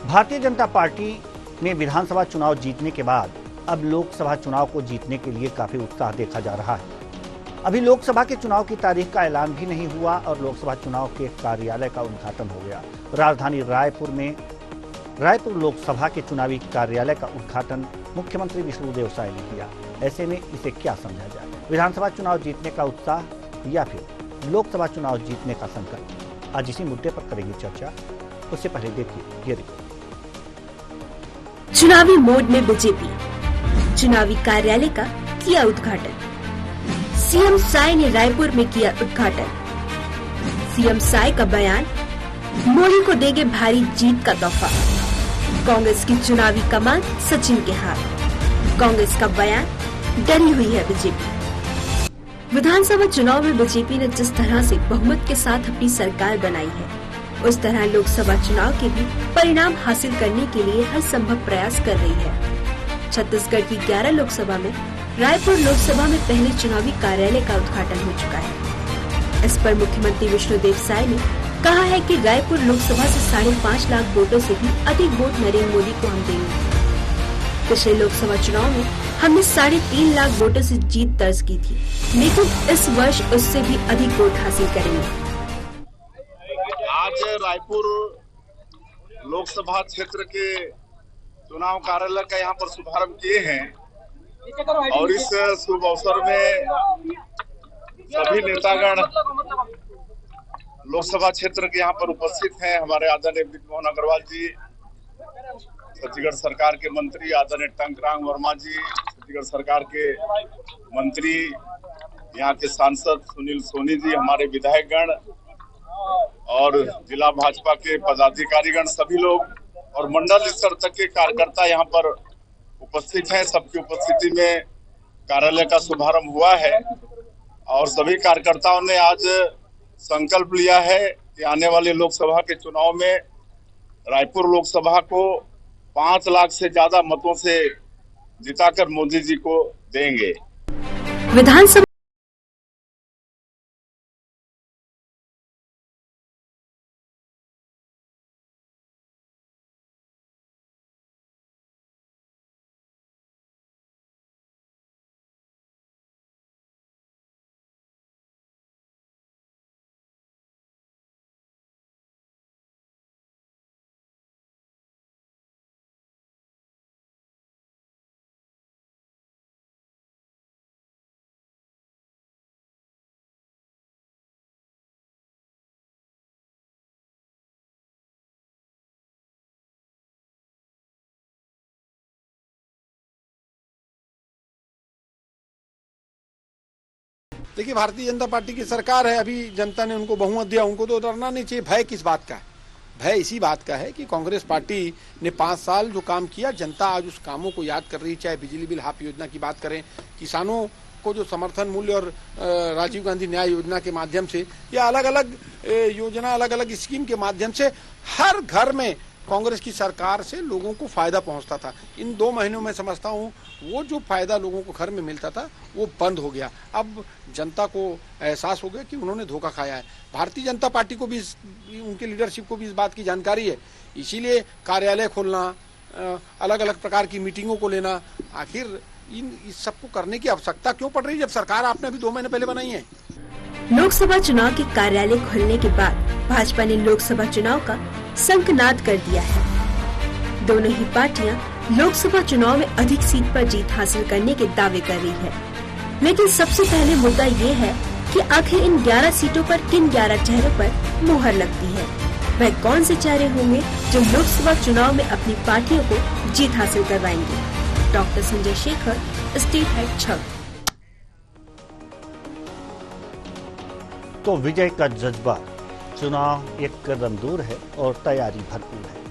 Bharatiya Janata party में विधानसभा चुनाव जीतने के बाद अब लोकसभा चुनाव को जीतने के लिए काफी उत्साह देखा जा रहा है। अभी लोकसभा के चुनाव की तारीख का ऐलान भी नहीं हुआ और लोकसभा चुनाव के कार्यालय का उद्घाटन हो गया। राजधानी रायपुर लोकसभा के चुनावी कार्यालय का उद्घाटन मुख्यमंत्री विष्णुदेव साय ने किया। ऐसे में इसे क्या समझा जाए, विधानसभा चुनाव जीतने का उत्साह या फिर लोकसभा चुनाव जीतने का संकल्प? आज इसी मुद्दे पर करेंगे चर्चा। उससे पहले देखिए ये रिपोर्ट। चुनावी मोड में बीजेपी चुनावी कार्यालय का किया उद्घाटन। सीएम साय ने रायपुर में किया उद्घाटन। सीएम साय का बयान, मोदी को देंगे भारी जीत का तोहफा। कांग्रेस की चुनावी कमान सचिन के हाथ। कांग्रेस का बयान, डरी हुई है बीजेपी। विधानसभा चुनाव में बीजेपी ने जिस तरह से बहुमत के साथ अपनी सरकार बनाई है, उस तरह लोकसभा चुनाव के भी परिणाम हासिल करने के लिए हर संभव प्रयास कर रही है। छत्तीसगढ़ की 11 लोकसभा में रायपुर लोकसभा में पहले चुनावी कार्यालय का उद्घाटन हो चुका है। इस पर मुख्यमंत्री विष्णुदेव साय ने कहा है कि रायपुर लोकसभा से 5.5 लाख वोटों से भी अधिक वोट नरेंद्र मोदी को हम देंगे। पिछले लोकसभा चुनाव में हमने 3.5 लाख वोटों से जीत दर्ज की थी, लेकिन इस वर्ष उससे भी अधिक वोट हासिल करेंगे। आज रायपुर लोकसभा क्षेत्र के चुनाव कार्यालय का यहाँ पर शुभारंभ किए हैं और इस शुभ अवसर में सभी नेतागण लोकसभा क्षेत्र के यहाँ पर उपस्थित हैं। हमारे आदरणीय विपिन मोहन अग्रवाल जी, छत्तीसगढ़ सरकार के मंत्री आदरणीय टंकरांग वर्मा जी, छत्तीसगढ़ सरकार के मंत्री, यहाँ के सांसद सुनील सोनी जी, हमारे विधायकगण और जिला भाजपा के पदाधिकारीगण, सभी लोग और मंडल स्तर तक के कार्यकर्ता यहाँ पर उपस्थित हैं। सबकी उपस्थिति में कार्यालय का शुभारंभ हुआ है और सभी कार्यकर्ताओं ने आज संकल्प लिया है कि आने वाले लोकसभा के चुनाव में रायपुर लोकसभा को 5 लाख से ज्यादा मतों से जिताकर मोदी जी को देंगे। विधानसभा देखिए, भारतीय जनता पार्टी की सरकार है, अभी जनता ने उनको बहुमत दिया, उनको तो डरना नहीं चाहिए। भय किस बात का है? भय इसी बात का है कि कांग्रेस पार्टी ने 5 साल जो काम किया, जनता आज उस कामों को याद कर रही है। चाहे बिजली बिल हाफ योजना की बात करें, किसानों को जो समर्थन मूल्य और राजीव गांधी न्याय योजना के माध्यम से या अलग अलग योजना, अलग अलग स्कीम के माध्यम से हर घर में कांग्रेस की सरकार से लोगों को फायदा पहुंचता था। इन 2 महीनों में समझता हूं वो जो फायदा लोगों को घर में मिलता था वो बंद हो गया। अब जनता को एहसास हो गया कि उन्होंने धोखा खाया है। भारतीय जनता पार्टी को भी, उनकी लीडरशिप को भी इस बात की जानकारी है। इसीलिए कार्यालय खोलना, अलग अलग प्रकार की मीटिंगों को लेना, आखिर इस सबको करने की आवश्यकता क्यों पड़ रही है जब सरकार आपने अभी 2 महीने पहले बनाई है। लोकसभा चुनाव के कार्यालय खोलने के बाद भाजपा ने लोकसभा चुनाव का शंखनाद कर दिया है। दोनों ही पार्टियां लोकसभा चुनाव में अधिक सीट पर जीत हासिल करने के दावे कर रही है, लेकिन सबसे पहले मुद्दा ये है कि आखिर इन 11 सीटों पर किन 11 चेहरों पर मुहर लगती है। वह कौन से चेहरे होंगे जो लोकसभा चुनाव में अपनी पार्टियों को जीत हासिल करवाएंगे? Doctor Sanjay Shekhar, state head 6। तो विजय का जज्बा, चुनाव एक कदम दूर है और तैयारी भरपूर है।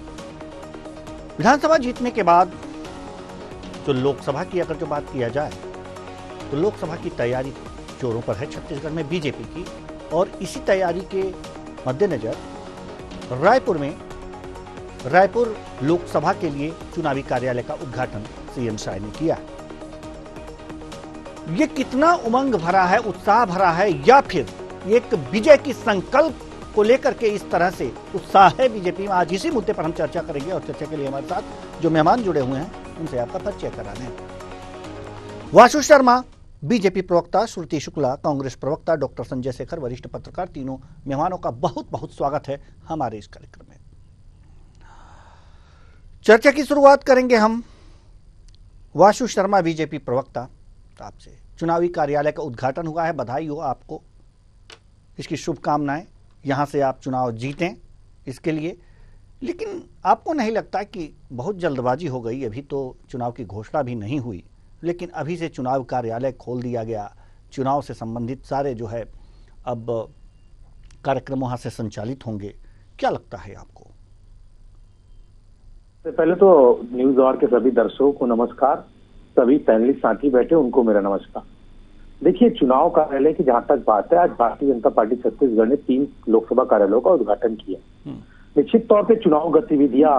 विधानसभा जीतने के बाद जो लोकसभा की अगर जो बात किया जाए तो लोकसभा की तैयारी जोरों पर है छत्तीसगढ़ में बीजेपी की, और इसी तैयारी के मद्देनजर रायपुर लोकसभा के लिए चुनावी कार्यालय का उद्घाटन सीएम साय ने किया। ये कितना उमंग भरा है, उत्साह भरा है, या फिर एक विजय की संकल्प को लेकर के इस तरह से उत्साह है बीजेपी में। आज इसी मुद्दे पर हम चर्चा करेंगे और चर्चा के लिए हमारे साथ जो मेहमान जुड़े हुए हैं उनसे आपका परिचय करा दें। वासु शर्मा बीजेपी प्रवक्ता, श्रुति शुक्ला कांग्रेस प्रवक्ता, डॉक्टर संजय शेखर वरिष्ठ पत्रकार, तीनों मेहमानों का बहुत बहुत स्वागत है हमारे इस कार्यक्रम में। चर्चा की शुरुआत करेंगे हम वासु शर्मा बीजेपी प्रवक्ता आपसे। चुनावी कार्यालय का उद्घाटन हुआ है, बधाई हो आपको, इसकी शुभकामनाएं। यहां से आप चुनाव जीतें इसके लिए, लेकिन आपको नहीं लगता कि बहुत जल्दबाजी हो गई? अभी तो चुनाव की घोषणा भी नहीं हुई, लेकिन अभी से चुनाव कार्यालय खोल दिया गया, चुनाव से संबंधित सारे जो है अब कार्यक्रम वहां से संचालित होंगे। क्या लगता है आपको? पहले तो न्यूज आवर के सभी दर्शकों को नमस्कार, सभी पैनलिस्ट साथी बैठे उनको मेरा नमस्कार। देखिए, चुनाव कार्यालय की जहां तक बात है, आज भारतीय जनता पार्टी छत्तीसगढ़ ने 3 लोकसभा कार्यालयों का उद्घाटन किया। निश्चित तौर पे चुनाव गतिविधियां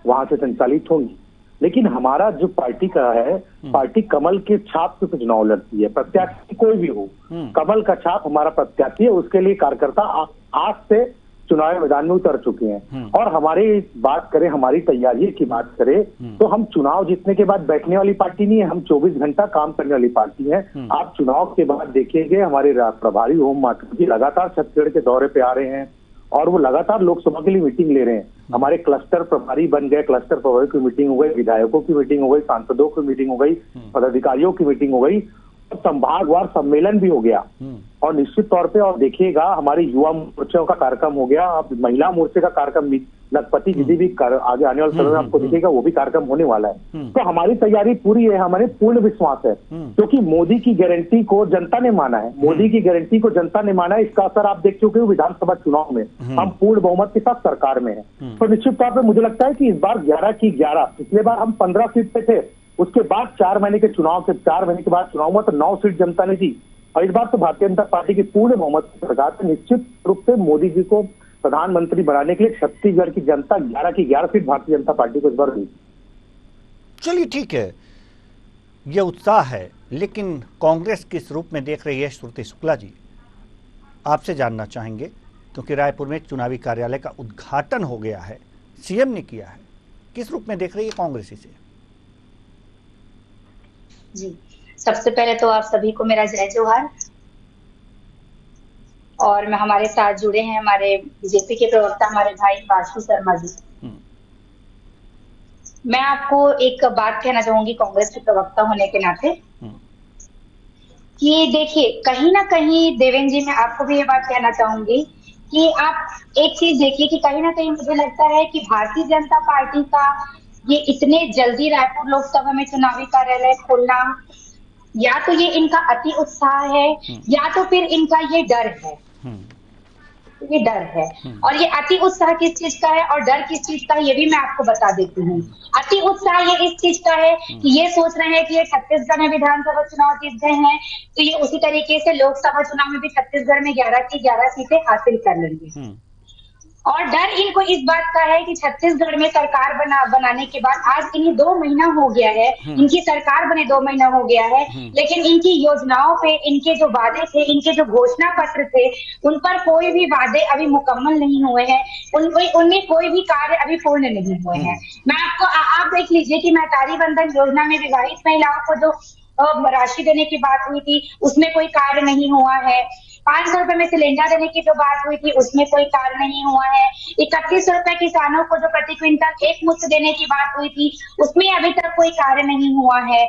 वहां से संचालित होंगी, लेकिन हमारा जो पार्टी का है, पार्टी कमल के छाप से चुनाव लड़ती है। प्रत्याशी कोई भी हो, कमल का छाप हमारा प्रत्याशी है, उसके लिए कार्यकर्ता आज से चुनाव मैदान में उतर चुके हैं। और हमारी बात करें, हमारी तैयारी की बात करें, तो हम चुनाव जीतने के बाद बैठने वाली पार्टी नहीं है, हम 24 घंटा काम करने वाली पार्टी है। आप चुनाव के बाद देखेंगे हमारे प्रभारी होम माथुर जी लगातार छत्तीसगढ़ के दौरे पे आ रहे हैं और वो लगातार लोकसभा के लिए मीटिंग ले रहे हैं। हमारे क्लस्टर प्रभारी बन गए, क्लस्टर प्रभारी की मीटिंग हो गई, विधायकों की मीटिंग हो गई, सांसदों की मीटिंग हो गई, पदाधिकारियों की मीटिंग हो गई, संभागवार सम्मेलन भी हो गया। और निश्चित तौर पे और देखिएगा, हमारे युवा मोर्चों का कार्यक्रम हो गया, अब महिला मोर्चे का कार्यक्रम लखपति जी भी आगे आने वाले समय में आपको दिखेगा, वो भी कार्यक्रम होने वाला है। तो हमारी तैयारी पूरी है, हमारे पूर्ण विश्वास है, क्योंकि मोदी की गारंटी को जनता ने माना है, मोदी की गारंटी को जनता ने माना है। इसका असर आप देख चुके हो विधानसभा चुनाव में, हम पूर्ण बहुमत के साथ सरकार में है। तो निश्चित तौर पर मुझे लगता है कि इस बार 11 की 11, पिछले बार हम 15 सीट पे थे, उसके बाद 4 महीने के चुनाव के 4 महीने के बाद चुनाव हुआ तो 9 सीट जनता ने दी। और इस बार तो भारतीय जनता पार्टी की पूर्ण बहुमत सरकार से निश्चित रूप से मोदी जी को प्रधानमंत्री बनाने के लिए छत्तीसगढ़ की जनता 11 की 11 सीट भारतीय जनता पार्टी को इस बार दी। चलिए ठीक है, ये उत्साह है, लेकिन कांग्रेस किस रूप में देख रही है? श्रुति शुक्ला जी, आपसे जानना चाहेंगे, क्योंकि रायपुर में चुनावी कार्यालय का उद्घाटन हो गया है, सीएम ने किया है, किस रूप में देख रही है कांग्रेस इसे? जी, सबसे पहले तो आप सभी को मेरा जय जोहार। और मैं हमारे साथ जुड़े हैं हमारे बीजेपी के प्रवक्ता हमारे भाई वासु शर्मा जी। मैं आपको एक बात कहना चाहूंगी कांग्रेस के प्रवक्ता होने के नाते कि देखिए, कहीं ना कहीं देवेंद्र जी, मैं आपको भी ये बात कहना चाहूंगी कि आप एक चीज देखिए कि कहीं ना कहीं मुझे लगता है कि भारतीय जनता पार्टी का ये इतने जल्दी रायपुर लोकसभा में चुनावी कार्यालय खोलना, या तो ये इनका अति उत्साह है या तो फिर इनका ये डर है। ये डर है, और ये अति उत्साह किस चीज का है और डर किस चीज का है, ये भी मैं आपको बता देती हूँ। अति उत्साह ये इस चीज का है कि ये सोच रहे हैं कि ये छत्तीसगढ़ में विधानसभा चुनाव जीत गए हैं, तो ये उसी तरीके से लोकसभा चुनाव में भी छत्तीसगढ़ में 11 की 11 सीटें हासिल कर लेंगे। और डर इनको इस बात का है कि छत्तीसगढ़ में सरकार बनाने के बाद आज इन्हें 2 महीना हो गया है, इनकी सरकार बने 2 महीना हो गया है, लेकिन इनकी योजनाओं पे, इनके जो वादे थे, इनके जो घोषणा पत्र थे, उन पर कोई भी वादे अभी मुकम्मल नहीं हुए हैं, उनमें कोई भी कार्य अभी पूर्ण नहीं हुए हैं। मैं आपको आप देख लीजिए कि महतारी बंधन योजना में विवाहित महिलाओं को जो राशि देने की बात हुई थी, उसमें कोई कार्य नहीं हुआ है। 500 रुपए में सिलेंडर देने की जो बात हुई थी, उसमें कोई कार्य नहीं हुआ है। 31 रुपए किसानों को जो प्रति क्विंटल एक मुश्त देने की बात हुई थी, उसमें अभी तक कोई कार्य नहीं हुआ है।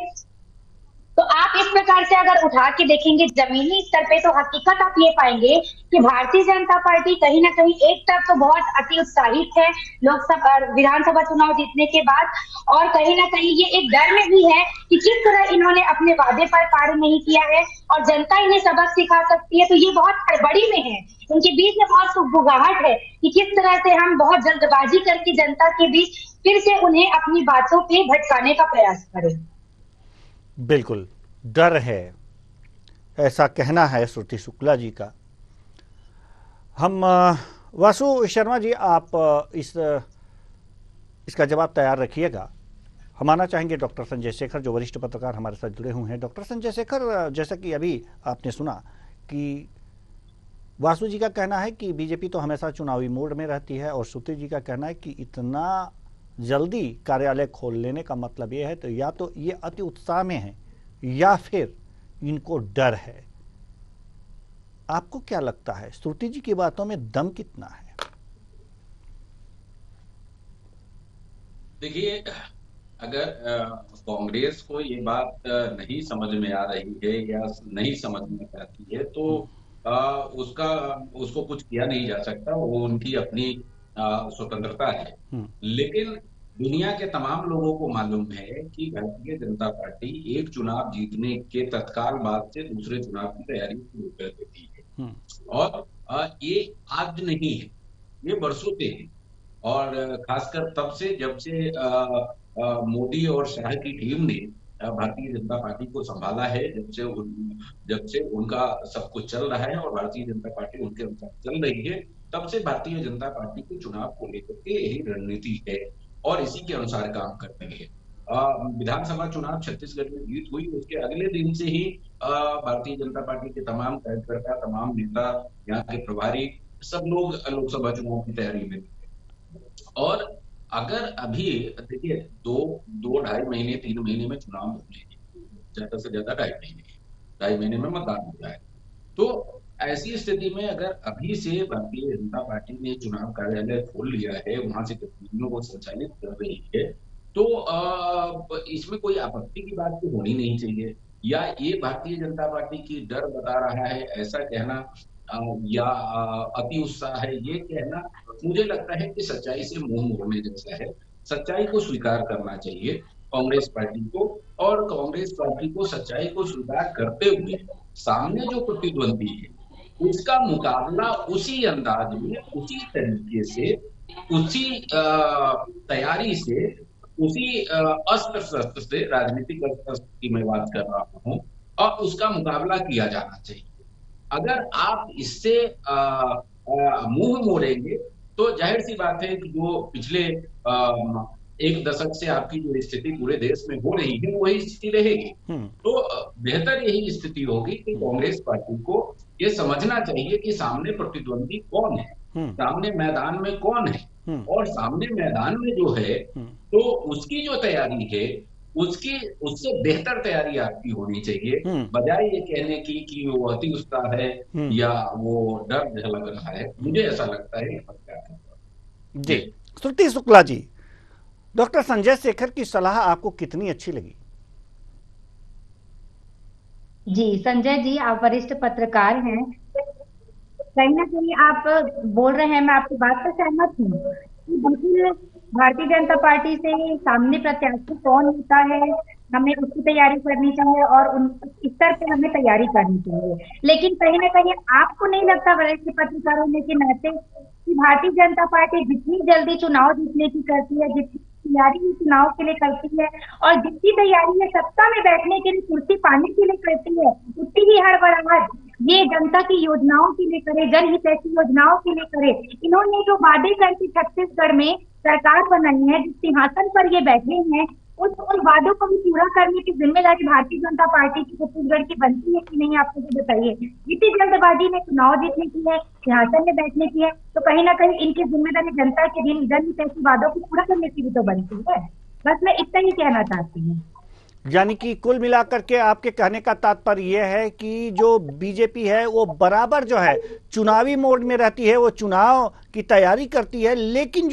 तो आप इस प्रकार से अगर उठा के देखेंगे जमीनी स्तर पे, तो हकीकत आप ये पाएंगे कि भारतीय जनता पार्टी कहीं ना कहीं एक तरफ तो बहुत अति उत्साहित है लोकसभा विधानसभा चुनाव जीतने के बाद, और कहीं ना कहीं ये एक डर में भी है कि किस तरह इन्होंने अपने वादे पर कार्य नहीं किया है और जनता इन्हें सबक सिखा सकती है। तो ये बहुत हड़बड़ी में है, उनके बीच में बहुत सुगबुगाहट है कि किस तरह से हम बहुत जल्दबाजी करके जनता के बीच फिर से उन्हें अपनी बातों पे भटकाने का प्रयास करें। बिल्कुल डर है, ऐसा कहना है श्रुति शुक्ला जी का। हम वासु शर्मा जी, आप इसका जवाब तैयार रखिएगा। हम आना चाहेंगे डॉक्टर संजय शेखर, जो वरिष्ठ पत्रकार हमारे साथ जुड़े हुए हैं। डॉक्टर संजय शेखर, जैसा कि अभी आपने सुना कि वासु जी का कहना है कि बीजेपी तो हमेशा चुनावी मोड में रहती है, और श्रुति जी का कहना है कि इतना जल्दी कार्यालय खोल लेने का मतलब ये है तो या तो ये अति उत्साह में है या फिर इनको डर है। आपको क्या लगता है, श्रुति जी की बातों में दम कितना है? देखिए, अगर कांग्रेस को ये बात नहीं समझ में आ रही है या नहीं समझ में आती है तो उसको कुछ किया नहीं जा सकता, वो उनकी अपनी स्वतंत्रता है। लेकिन दुनिया के तमाम लोगों को मालूम है कि भारतीय जनता पार्टी एक चुनाव जीतने के तत्काल बाद से दूसरे चुनाव की तैयारी शुरू कर देती है, और ये आज नहीं है, ये बरसों से है। और खासकर तब से जब से मोदी और शाह की टीम ने भारतीय जनता पार्टी को संभाला है, जब से उनका सब कुछ चल रहा है और भारतीय जनता पार्टी उनके अनुसार चल रही है, तब से भारतीय जनता पार्टी की चुनाव को लेकर के यही रणनीति है और इसी के अनुसार काम करते हैं। विधानसभा चुनाव छत्तीसगढ़ में जीत हुई, उसके अगले दिन से ही भारतीय जनता पार्टी के तमाम कार्यकर्ता, तमाम नेता, यहाँ के प्रभारी सब लोग लोकसभा चुनाव की तैयारी में थे। और अगर अभी देखिए 2-2.5 महीने 3 महीने में चुनाव होने, ज्यादा से ज्यादा 2.5 महीने में मतदान हो जाए, तो ऐसी स्थिति में अगर अभी से भारतीय जनता पार्टी ने चुनाव कार्यालय खोल लिया है, वहां से गतिविधियों को संचालित कर रही है, तो इसमें कोई आपत्ति की बात तो होनी नहीं चाहिए। या ये भारतीय जनता पार्टी की डर बता रहा है ऐसा कहना या अति उत्साह है ये कहना, मुझे लगता है कि सच्चाई से मुंह मोड़ने जैसा है। सच्चाई को स्वीकार करना चाहिए कांग्रेस पार्टी को, और कांग्रेस पार्टी को सच्चाई को स्वीकार करते हुए सामने जो प्रतिद्वंदी है उसका मुकाबला उसी अंदाज में, उसी तरीके से, उसी तैयारी से, उसी अस्त्र शस्त्र से, राजनीतिक अस्त्र शस्त्र की मैं बात कर रहा हूँ, और उसका मुकाबला किया जाना चाहिए। अगर आप इससे मुंह मोड़ेंगे तो जाहिर सी बात है कि जो पिछले 1 दशक से आपकी जो स्थिति पूरे देश में हो रही है वही स्थिति रहेगी। तो बेहतर यही स्थिति होगी कि कांग्रेस पार्टी को ये समझना चाहिए कि सामने प्रतिद्वंदी कौन है, सामने मैदान में कौन है, और सामने मैदान में जो है तो उसकी जो तैयारी है उससे बेहतर तैयारी आपकी होनी चाहिए, बजाय ये कहने की कि वो अति उत्साह है या वो डर लग रहा है। मुझे ऐसा लगता है जी। श्रुति शुक्ला जी, डॉक्टर संजय शेखर की सलाह आपको कितनी अच्छी लगी? जी संजय जी, आप वरिष्ठ पत्रकार हैं, कहीं ना कहीं आप बोल रहे हैं, मैं आपकी बात से सहमत हूँ। बिल्कुल भारतीय जनता पार्टी से सामने प्रत्याशी कौन होता है हमें उसकी तैयारी करनी चाहिए और उन स्तर पे हमें तैयारी करनी चाहिए। लेकिन कहीं ना कहीं आपको नहीं लगता वरिष्ठ पत्रकार होने के नाते कि भारतीय जनता पार्टी जितनी जल्दी चुनाव जीतने की करती है, जितनी तैयारी चुनाव के लिए करती है और जितनी तैयारी है सत्ता में बैठने के लिए, कुर्सी पाने के लिए करती है, उतनी ही हड़बड़ाहट ये जनता की योजनाओं के लिए करे, जनहितैषी योजनाओं के लिए करे। इन्होंने जो वादे करके छत्तीसगढ़ में सरकार बनाई है, जिस सिंहासन पर ये बैठे हैं, उन वादों को भी पूरा करने की जिम्मेदारी भारतीय जनता पार्टी की छत्तीसगढ़ की बनती है कि नहीं, आप मुझे बताइए। इतनी जल्दबाजी में चुनाव जीतने की है, सिंहासन में बैठने की है, तो कहीं ना कहीं इनकी जिम्मेदारी जनता के जनहितैषी वादों को पूरा करने की भी तो बनती है। बस मैं इतना ही कहना चाहती हूँ। यानी कि कुल मिलाकर के आपके कहने का तात्पर्य यह है कि जो बीजेपी है वो बराबर जो है चुनावी मोड में रहती है, वो चुनाव की तैयारी करती है, लेकिन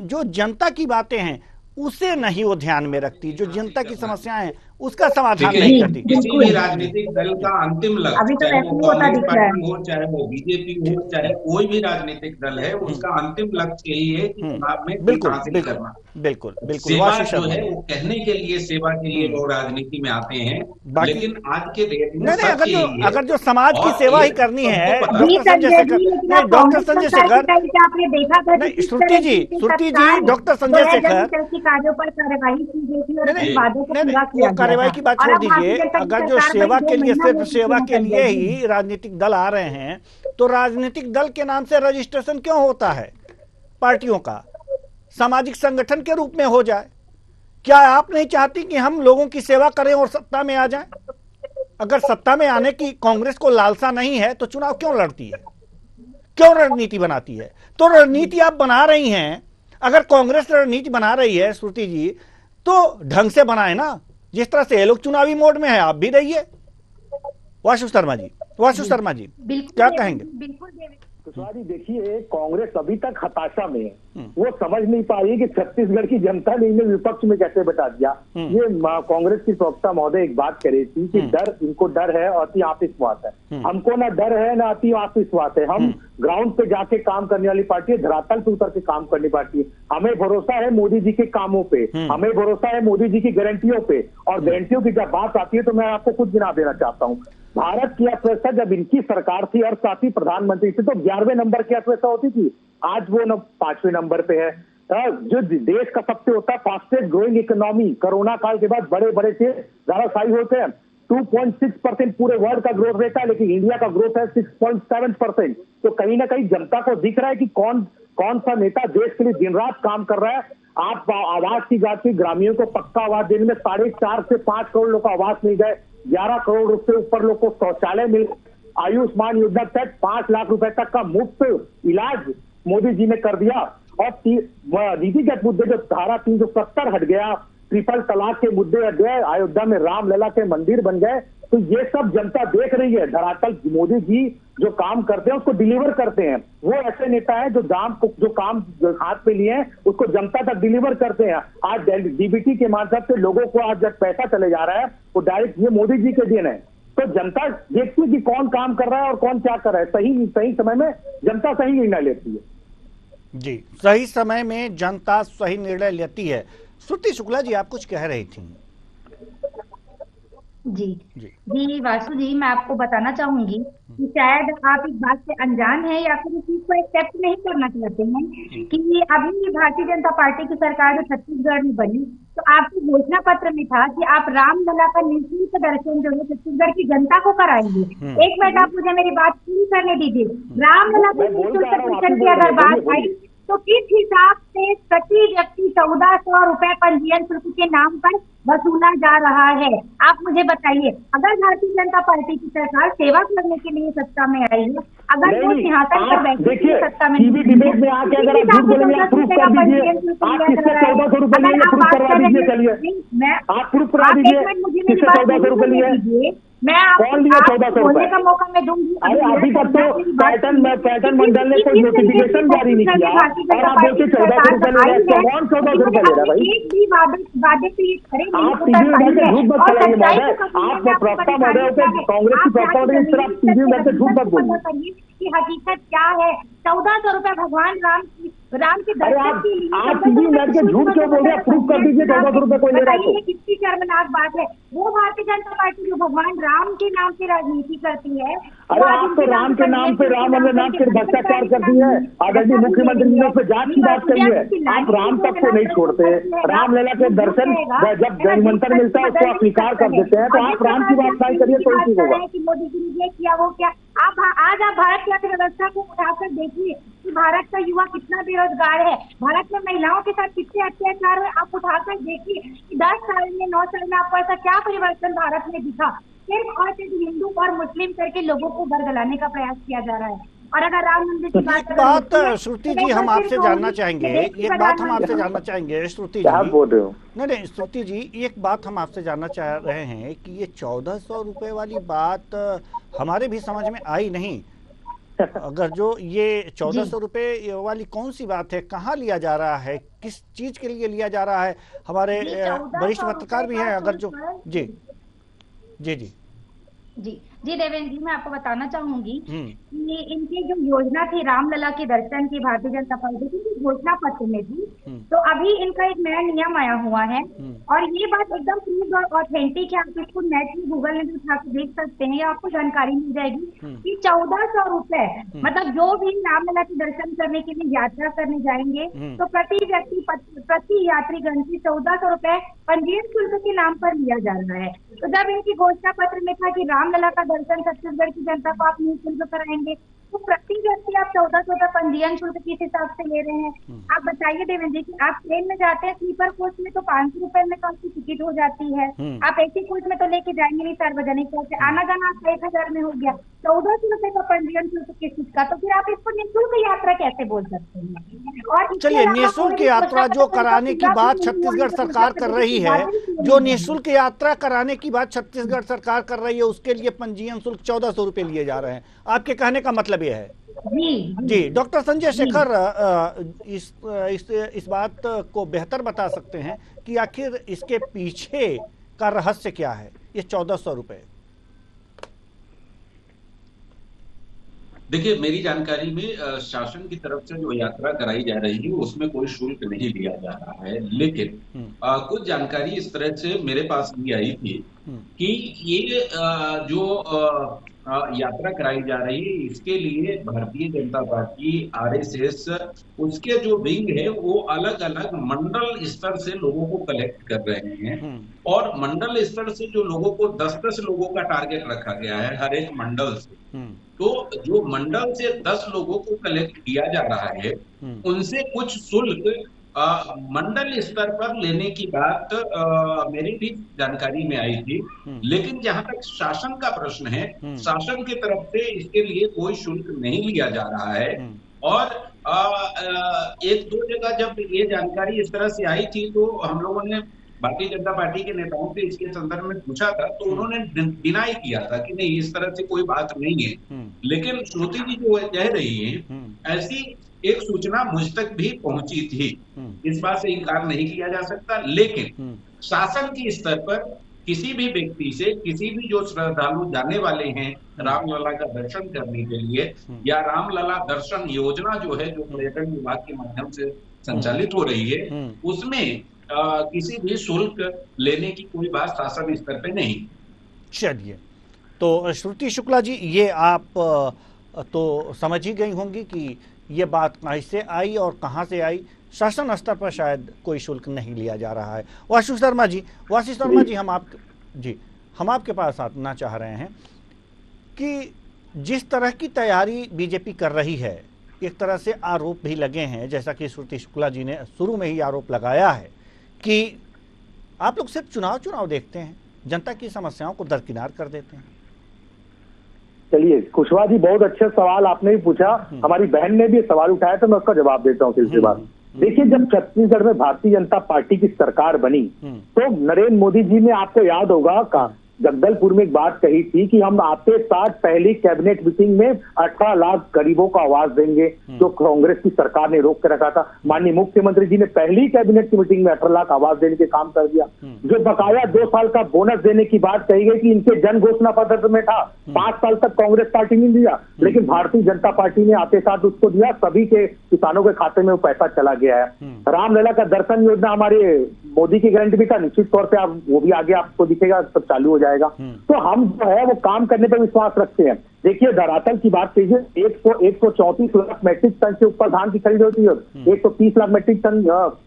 जो जनता की बातें हैं उसे नहीं वो ध्यान में रखती, जो जनता की समस्याएं हैं उसका समाधान नहीं करती। किसी भी राजनीतिक दल का अंतिम लक्ष्य, चाहे वो कांग्रेस पार्टी हो, चाहे वो बीजेपी हो, चाहे कोई भी राजनीतिक दल है, उसका अंतिम लक्ष्य यही है कि चुनाव में हासिल करना। बिल्कुल बिल्कुल। सेवा जो है वो कहने के लिए, सेवा के लिए लोग राजनीति में आते हैं, लेकिन आज के डेट में अगर जो समाज की सेवा ही करनी है, डॉक्टर संजय शेखर, श्रुति जी, डॉक्टर संजय शेखर, कार्यों पर कार्रवाई की गई थी और वादों को पूरा किया गया। कार्रवाई की बात छोड़ दीजिए, अगर जो सेवा के लिए, सिर्फ सेवा के लिए ही राजनीतिक दल आ रहे हैं, तो राजनीतिक दल के नाम से रजिस्ट्रेशन क्यों होता है? पार्टियों का सामाजिक संगठन के रूप में हो जाए। क्या आप नहीं चाहती कि हम लोगों की सेवा करें और सत्ता में आ जाएं? अगर सत्ता में आने की कांग्रेस को लालसा नहीं है तो चुनाव क्यों लड़ती है, क्यों रणनीति बनाती है? तो रणनीति आप बना रही हैं, अगर कांग्रेस रणनीति बना रही है श्रुति जी, तो ढंग से बनाए ना। जिस तरह से ये लोग चुनावी मोड में है, आप भी रहिए। वाशु शर्मा जी क्या कहेंगे? बिल्कुल कुशवाहा जी, देखिए कांग्रेस अभी तक हताशा में है। वो समझ नहीं पा रही कि छत्तीसगढ़ की जनता ने इन्हें विपक्ष में कैसे बैठा दिया। ये कांग्रेस की प्रवक्ता महोदय एक बात कह रही थी कि डर, इनको डर है और अति आत्मविश्वास है। हमको ना डर है ना अति आत्मविश्वास है। हम ग्राउंड पे जाके काम करने वाली पार्टी है, धरातल पे उतर के काम करने पार्टी है। हमें भरोसा है मोदी जी के कामों पे, हमें भरोसा है मोदी जी की गारंटियों पे। और गारंटियों की जब बात आती है तो मैं आपको कुछ गिना देना चाहता हूँ। भारत की अर्थव्यवस्था जब इनकी सरकार थी और साथ ही प्रधानमंत्री थी तो 11वें नंबर की अर्थव्यवस्था होती थी। आज वो 5वें नंबर पे है। जो देश का सबसे होता है फास्टेस्ट ग्रोइंग इकोनॉमी, कोरोना काल के बाद बड़े बड़े से धराशायी होते हैं। 2.6% पूरे वर्ल्ड का ग्रोथ रहता है, लेकिन इंडिया का ग्रोथ है 6.7%। तो कहीं ना कहीं जनता को दिख रहा है कि कौन सा नेता देश के लिए दिन रात काम कर रहा है। आप आवास की जाति ग्रामीणों को पक्का आवास देने में 4.5 से 5 करोड़ लोग को आवास मिल गए, 11 करोड़ से ऊपर लोग को शौचालय मिल, आयुष्मान योजना तक 5 लाख रुपए तक का मुफ्त इलाज मोदी जी ने कर दिया। और नीतिगत मुद्दे जो धारा 370 हट गया, ट्रिपल तलाक के मुद्दे हट गए, अयोध्या में रामलला के मंदिर बन गए। तो ये सब जनता देख रही है। धरातल मोदी जी जो काम करते हैं उसको डिलीवर करते हैं। वो ऐसे नेता है जो काम हाथ में लिए हैं उसको जनता तक डिलीवर करते हैं। आज डीबीटी के माध्यम से लोगों को आज जब पैसा चले जा रहा है वो डायरेक्ट ये मोदी जी के देन है। तो जनता देखती है कि कौन काम कर रहा है और कौन क्या कर रहा है। सही समय में जनता सही निर्णय लेती है। जी, सही समय में जनता सही निर्णय लेती है। श्रुति शुक्ला जी, आप कुछ कह रही थी। जी वासु जी, मैं आपको बताना चाहूंगी कि शायद आप इस बात से अनजान हैं या फिर इस चीज को एक्सेप्ट नहीं करना चाहते हैं कि अभी भारतीय जनता पार्टी की सरकार जो छत्तीसगढ़ में बनी तो आपके घोषणा पत्र में था कि आप रामलला का निःशुल्क दर्शन जो है छत्तीसगढ़ की जनता को कराएंगे। एक मिनट आप मुझे मेरी बात पूरी करने दीजिए। रामलला के निःशुल्क दर्शन की अगर बात आई तो किस हिसाब से प्रति व्यक्ति 1400 रुपए पंजीयन शुल्क के नाम पर वसूला जा रहा है, आप मुझे बताइए। अगर भारतीय जनता पार्टी की सरकार सेवा करने के लिए सत्ता में आई है, अगर वो सिंहासन पर बैठी सत्ता में डिबेट में आके अगर आप झूठ बोलेंगे आप प्रूफ कर दीजिए। आप किससे 1400 रुपए लिए प्रूफ करवा दीजिए। चलिए आप प्रूफ करा दीजिए किससे 1400 रुपए लिए। मैं आपको 1400 बोलने का मौका मैं दूंगी। अरे अभी तक तो पैटर्न मंडल ने कोई नोटिफिकेशन जारी नहीं किया और आप देखिए 1400 रुपए ले रहे हैं। कौन 1400 रुपए ले रहा है भाई? एक भी वादे पे ये खड़े नहीं आप टीवी में बैठ के झूठ मत फैलाइए महोदय। आप प्रवक्ता महोदय होकर कांग्रेस की प्रवक्ता होकर इस तरह टीवी में बैठ के झूठ मत बोलिए कि हकीकत क्या है। 1400 रुपए भगवान राम के दर्शन के लिए आप टीवी में बैठ के झूठ क्यों बोल रहे हैं? प्रूफ कर दीजिए 1400 रुपए कोई ले रहा है। कितनी शर्मनाक बात है। वो भारतीय जनता पार्टी जो भगवान राम के नाम से राजनीति करती है। अरे आप तो राम के नाम पे राम वाले नाम से भ्रष्टाचार करती है। आदरणीय मुख्यमंत्री जी ने उस पर जांच की बात कही है। आप राम तक को नहीं छोड़ते। रामलला के दर्शन जब निमंत्रण मिलता है उसको आप स्वीकार कर देते हैं। तो आप राम की बात नहीं करिए तो ठीक होगा। मोदी जी ने ये किया वो क्या। आज आप भारत की अर्थव्यवस्था को उठाकर देखिए कि भारत का युवा कितना बेरोजगार है, भारत में महिलाओं के साथ कितने अत्याचार है। आप उठाकर देखिए कि 10 साल में 9 साल में आपको ऐसा क्या परिवर्तन भारत में दिखा। सिर्फ और सिर्फ हिंदू और मुस्लिम करके लोगों को बरगलाने का प्रयास किया जा रहा है। और अगर राम मंदिर की बात श्रुति जी हम आपसे जानना चाहेंगे, एक बात हम आपसे जानना चाहेंगे श्रुति जी। क्या बोल रहे हो? नहीं श्रुति जी, एक बात हम आपसे जानना चाह रहे हैं कि ये 1400 रुपए वाली बात हमारे भी समझ में आई नहीं। अगर जो ये 1400 रुपए वाली कौन सी बात है, कहाँ लिया जा रहा है, किस चीज के लिए लिया जा रहा है? हमारे वरिष्ठ पत्रकार भी हैं अगर जो जी जी जी जी देवेंद्र जी, मैं आपको बताना चाहूंगी कि इनकी जो योजना थी रामलला के दर्शन की भारतीय जनता पार्टी की घोषणा पत्र में थी। तो अभी इनका एक नया नियम आया हुआ है और ये बात एकदम प्रूव और ऑथेंटिक है। आप इसको नेट में गूगल में उठा के देख सकते हैं, आपको जानकारी मिल जाएगी कि 1400 रुपए मतलब जो भी रामलला के दर्शन करने के लिए यात्रा करने जाएंगे तो प्रति व्यक्ति प्रति यात्रीगण की 1400 रुपए पंजीयन शुल्क के नाम पर लिया जा रहा है। तो जब इनकी घोषणा पत्र में था कि रामलला का दर्शन छत्तीसगढ़ की जनता को आप निःशुल्क कराएंगे तो प्रति व्यक्ति आप 1400 पंजीयन शुल्क किस हिसाब से ले रहे हैं? आप बताइए देवेंद्र जी कि आप ट्रेन में जाते हैं स्लीपर कोच में तो 500 रुपए में आपकी टिकट हो जाती है। आप एसी कोच में तो लेके जाएंगे नहीं, सार्वजनिक तौर से आना जाना आपका 1000 में हो गया। 1400 रुपए का पंजीयन शुल्क किस चीज का? तो फिर आप इसको निःशुल्क यात्रा कैसे बोल सकते हैं? और चलिए, निःशुल्क यात्रा जो कराने की बात छत्तीसगढ़ सरकार कर रही है, जो निःशुल्क यात्रा कराने की बात छत्तीसगढ़ सरकार कर रही है, उसके लिए पंजीयन शुल्क 1400 रुपए लिए जा रहे हैं। आपके कहने का मतलब यह है? जी, डॉक्टर संजय शेखर इस बात को बेहतर बता सकते हैं कि आखिर इसके पीछे का रहस्य क्या है, ये 1400 रुपए? देखिए, मेरी जानकारी में शासन की तरफ से जो यात्रा कराई जा रही है उसमें कोई शुल्क नहीं लिया जा रहा है, लेकिन कुछ जानकारी इस तरह से मेरे पास भी आई थी कि ये जो यात्रा कराई जा रही है इसके लिए भारतीय जनता पार्टी, आरएसएस, उसके जो विंग है वो अलग अलग मंडल स्तर से लोगों को कलेक्ट कर रहे हैं और मंडल स्तर से जो लोगों को 10-10 लोगों का टारगेट रखा गया है हर एक मंडल से। तो जो मंडल से 10 लोगों को कलेक्ट किया जा रहा है उनसे कुछ शुल्क मंडल स्तर पर लेने की बात मेरी भी जानकारी में आई थी, लेकिन जहां तक शासन का प्रश्न है, शासन की तरफ से इसके लिए कोई शुल्क नहीं लिया जा रहा है। और एक दो जगह जब ये जानकारी इस तरह से आई थी तो हम लोगों ने भारतीय जनता पार्टी के नेताओं से इसके संदर्भ में पूछा था, तो उन्होंने डिनाई किया था कि नहीं, इस तरह से कोई बात नहीं है। लेकिन श्रुति जी जो कह रही है, ऐसी एक सूचना मुझ तक भी पहुंची थी, इस बात से इनकार नहीं किया जा सकता। लेकिन शासन के स्तर पर किसी भी व्यक्ति से, किसी भी जो श्रद्धालु जाने वाले हैं रामलला का दर्शन करने के लिए, या रामलला दर्शन योजना जो है, जो पर्यटन विभाग के माध्यम से संचालित हो रही है, उसमें किसी भी शुल्क लेने की कोई बात शासन स्तर पे नहीं। चलिए, तो श्रुति शुक्ला जी, ये आप तो समझ ही गई होंगी कि ये बात कैसे आई और कहाँ से आई। शासन स्तर पर शायद कोई शुल्क नहीं लिया जा रहा है। वासी शर्मा जी, हम आपके पास आना चाह रहे हैं कि जिस तरह की तैयारी बीजेपी कर रही है, एक तरह से आरोप भी लगे हैं, जैसा कि श्रुति शुक्ला जी ने शुरू में ही आरोप लगाया है कि आप लोग सिर्फ चुनाव देखते हैं, जनता की समस्याओं को दरकिनार कर देते हैं। चलिए कुशवाहा जी, बहुत अच्छा सवाल आपने भी पूछा, हमारी बहन ने भी सवाल उठाया तो मैं उसका जवाब देता हूँ सिलसिले बात। देखिए, जब छत्तीसगढ़ में भारतीय जनता पार्टी की सरकार बनी तो नरेंद्र मोदी जी ने, आपको याद होगा, जगदलपुर में एक बात कही थी कि हम आते साथ पहली कैबिनेट मीटिंग में 18 लाख गरीबों को आवास देंगे, जो कांग्रेस की सरकार ने रोक कर रखा था। माननीय मुख्यमंत्री जी ने पहली कैबिनेट की मीटिंग में 18 लाख आवास देने के काम कर दिया। जो बकाया 2 साल का बोनस देने की बात कही गई कि इनके जन घोषणा पत्र में था, 5 साल तक कांग्रेस पार्टी ने दिया, लेकिन भारतीय जनता पार्टी ने आते साथ उसको दिया। सभी के किसानों के खाते में वो पैसा चला गया है। रामलला का दर्शन योजना हमारे मोदी की गारंटी भी था, निश्चित तौर पे आप वो भी आगे आपको दिखेगा, सब चालू हो जाएगा। तो हम जो है वो काम करने पर विश्वास रखते हैं। देखिए, धरातल की बात कीजिए, 134 लाख मैट्रिक टन से ऊपर धान की खरीद होती है, 130 लाख मैट्रिक टन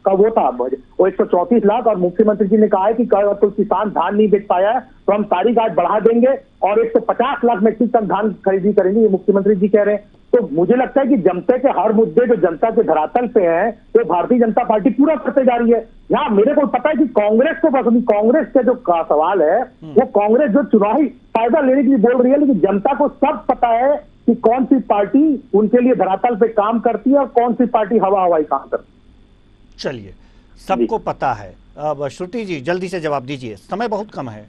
का वो था, वो 134 लाख। और मुख्यमंत्री जी ने कहा है कि कोई किसान धान नहीं बेच पाया है तो हम तारीख आज बढ़ा देंगे और 150 लाख मैट्रिक टन धान खरीदी करेंगे, ये मुख्यमंत्री जी कह रहे हैं। तो मुझे लगता है कि जनता के हर मुद्दे जो जनता के धरातल पे हैं, तो भारतीय जनता पार्टी पूरा करते जा रही है। यहाँ मेरे को पता है कि कांग्रेस को पसंद, कांग्रेस का जो सवाल है वो कांग्रेस जो चुनावी फायदा लेने के लिए बोल रही है, लेकिन जनता को सब पता है कि कौन सी पार्टी उनके लिए धरातल पे काम करती है और कौन सी पार्टी हवाई काम करती है। चलिए, सबको पता है। अब श्रुति जी जल्दी से जवाब दीजिए, समय बहुत कम है।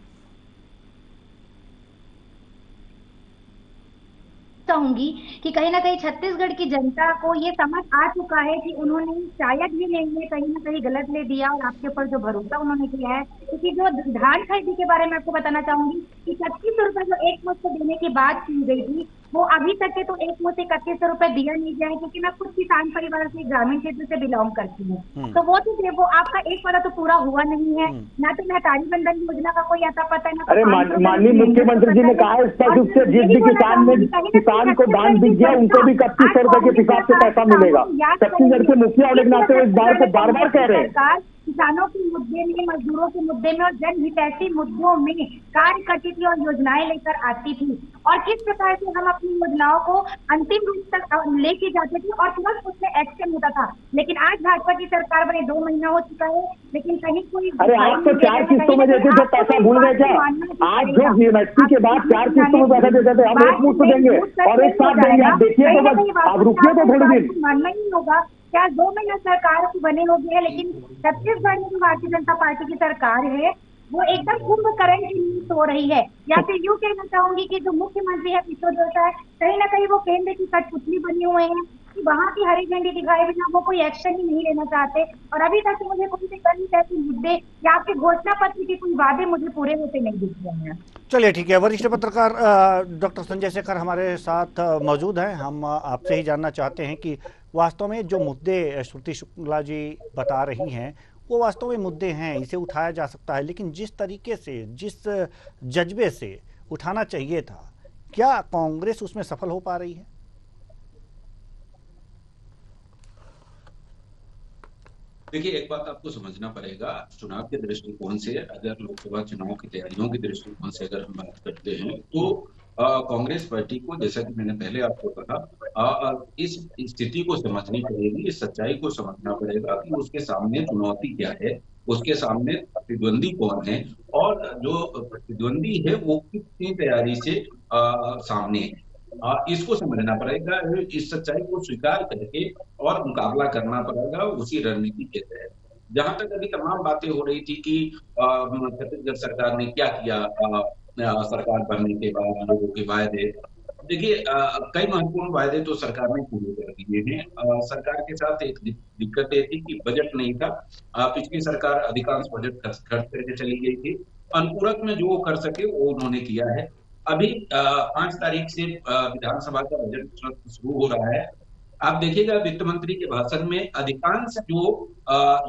चाहूंगी कि कहीं ना कहीं छत्तीसगढ़ की जनता को ये समझ आ चुका है कि उन्होंने शायद ही नहीं कहीं ना कहीं गलत ले दिया और आपके ऊपर जो भरोसा उन्होंने किया है। क्योंकि जो धान खरीदी के बारे में आपको बताना चाहूंगी कि 3100 रुपए जो एक मुश्त देने की बात की गई थी, वो अभी तक के तो एक मुश्त 3100 रुपए दिया नहीं गया है। क्योंकि मैं खुद किसान परिवार से, ग्रामीण क्षेत्र से बिलोंग करती हूँ, तो वो तो वो आपका एक वाला तो पूरा हुआ नहीं है, ना तो महतारी बंधन योजना का कोई आता पता है, ना। अरे माननीय मुख्यमंत्री जी ने कहा है स्पष्ट रूप से, जिस भी किसान को धान बिक गया उनको भी 3100 रुपए के हिसाब से पैसा मिलेगा। छत्तीसगढ़ के मुखिया होने के नाते इस बार को बार बार कह रहे हैं। किसानों के मुद्दे में, मजदूरों के मुद्दे में और जनहितैषी मुद्दों में कार्य करती थी और योजनाएं लेकर आती थी, और किस प्रकार से हम अपनी योजनाओं को अंतिम रूप तक लेके जाते थे और तुरंत उसमें एक्शन होता था। लेकिन आज भाजपा की सरकार बने 2 महीना हो चुका है, लेकिन कहीं कोई, अरे आप तो 4 किस्तों में देते थे, पैसा भूल गए क्या? आज जो जीएसटी के बाद 4 किस्तों में पैसा देते थे, हम एक मुश्त देंगे और एक साथ देंगे। आप देखिए तो बस, आप रुकिए तो थोड़ी दिन। मानना ही होगा क्या 2 महीना सरकार की बने हो गए है, लेकिन छत्तीसगढ़ में जो भारतीय जनता पार्टी की सरकार है वो एकदम कुंभकर्ण की नींद सो रही है। या फिर यूँ कहना चाहूंगी कि जो मुख्यमंत्री है विष्णुदेव साय, कहीं ना कहीं वो केंद्र की कठपुतली बनी हुए हैं कि वहाँ की हरी झंडी दिखाए बिना वो कोई एक्शन ही नहीं लेना चाहते। और अभी तक मुझे कोई भी कहीं ऐसे मुद्दे या आपके घोषणा पत्र के कोई वादे मुझे पूरे होते नहीं दिख रहे हैं। चलिए ठीक है, वरिष्ठ पत्रकार डॉक्टर संजय शेखर हमारे साथ मौजूद हैं। हम आपसे ही जानना चाहते हैं कि वास्तव में जो मुद्दे श्रुति शुक्ला जी बता रही हैं वो वास्तव में मुद्दे हैं, इसे उठाया जा सकता है, लेकिन जिस तरीके से, जिस जज्बे से उठाना चाहिए था, क्या कांग्रेस उसमें सफल हो पा रही है? देखिए, एक बात आपको समझना पड़ेगा, चुनाव के दृष्टिकोण से, अगर लोकसभा चुनाव की तैयारियों के दृष्टिकोण से अगर हम बात करते हैं तो कांग्रेस पार्टी को, जैसा कि मैंने पहले आपको कहा, इस स्थिति को समझनी पड़ेगी, इस सच्चाई को समझना पड़ेगा कि उसके सामने चुनौती क्या है, उसके सामने प्रतिद्वंदी कौन है और जो प्रतिद्वंदी है वो कितनी तैयारी से सामने है। इसको समझना पड़ेगा, इस सच्चाई को स्वीकार करके और मुकाबला करना पड़ेगा उसी रणनीति के तहत। जहां तक अभी तमाम बातें हो रही थी कि छत्तीसगढ़ सरकार ने क्या किया सरकार बनने के बाद, लोगों के वायदे, देखिए कई महत्वपूर्ण वायदे तो सरकार ने पूरे कर दिए हैं। सरकार के साथ एक दिक्कत ये थी कि बजट नहीं था। पिछली सरकार अधिकांश बजट खर्च करके चली गई थी। अनुपूरक में जो वो कर सके वो उन्होंने किया है। अभी 5 तारीख से विधानसभा का बजट सत्र शुरू हो रहा है। आप देखिएगा वित्त मंत्री के भाषण में अधिकांश जो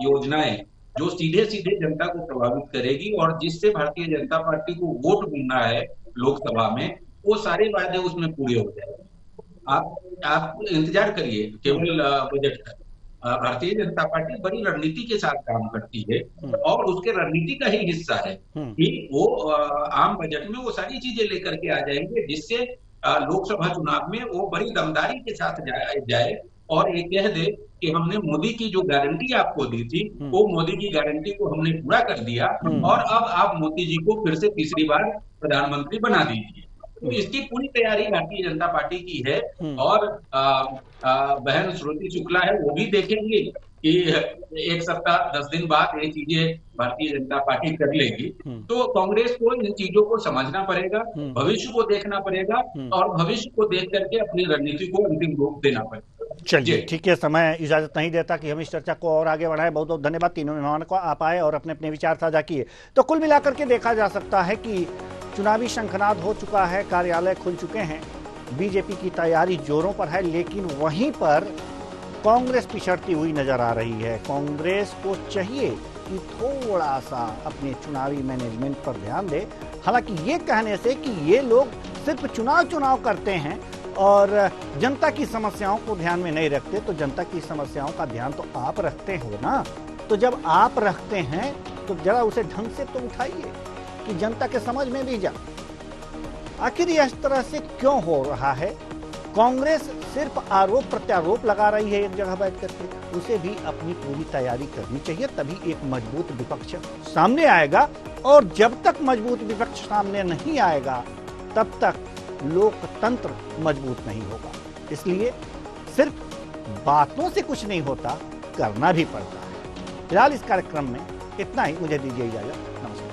योजनाएं जो सीधे सीधे जनता को प्रभावित करेगी और जिससे भारतीय जनता पार्टी को वोट मिलना है लोकसभा में, वो सारे वायदे उसमें पूरे हो जाएंगे। आप इंतजार करिए केवल बजट का। भारतीय जनता पार्टी बड़ी रणनीति के साथ काम करती है और उसके रणनीति का ही हिस्सा है कि वो आम बजट में वो सारी चीजें लेकर के आ जाएंगे जिससे लोकसभा चुनाव में वो बड़ी दमदारी के साथ जाए और ये कह दे कि हमने मोदी की जो गारंटी आपको दी थी वो मोदी की गारंटी को हमने पूरा कर दिया और अब आप मोदी जी को फिर से तीसरी बार प्रधानमंत्री बना दीजिए। तो इसकी पूरी तैयारी भारतीय जनता पार्टी की है और बहन श्रुति शुक्ला है, वो भी देखेंगे कि 1 सप्ताह 10 दिन बाद ये चीजें भारतीय जनता पार्टी कर लेगी। तो कांग्रेस को इन चीजों को समझना पड़ेगा, भविष्य को देखना पड़ेगा और भविष्य को देख करके अपनी रणनीति को अंतिम रूप देना पड़ेगा। चलिए ठीक है, समय इजाजत नहीं देता कि हम इस चर्चा को और आगे बढ़ाएं। बहुत बहुत धन्यवाद तीनों मेहमानों को, आप आए और अपने अपने विचार साझा किए। तो कुल मिलाकर के देखा जा सकता है कि चुनावी शंखनाद हो चुका है, कार्यालय खुल चुके हैं, बीजेपी की तैयारी जोरों पर है, लेकिन वहीं पर कांग्रेस पिछड़ती हुई नजर आ रही है। कांग्रेस को चाहिए कि थोड़ा सा अपने चुनावी मैनेजमेंट पर ध्यान दे। हालांकि ये कहने से कि ये लोग सिर्फ चुनाव करते हैं और जनता की समस्याओं को ध्यान में नहीं रखते, तो जनता की समस्याओं का ध्यान तो आप रखते हो ना। तो जब आप रखते हैं तो जरा उसे ढंग से तो उठाइए कि जनता के समझ में भी जाए। आखिर इस तरह से क्यों हो रहा है? कांग्रेस सिर्फ आरोप प्रत्यारोप लगा रही है एक जगह बैठ करके, उसे भी अपनी पूरी तैयारी करनी चाहिए, तभी एक मजबूत विपक्ष सामने आएगा। और जब तक मजबूत विपक्ष सामने नहीं आएगा तब तक लोकतंत्र मजबूत नहीं होगा। इसलिए सिर्फ बातों से कुछ नहीं होता, करना भी पड़ता है। फिलहाल इस कार्यक्रम में इतना ही, मुझे दीजिए इजाजत, नमस्कार।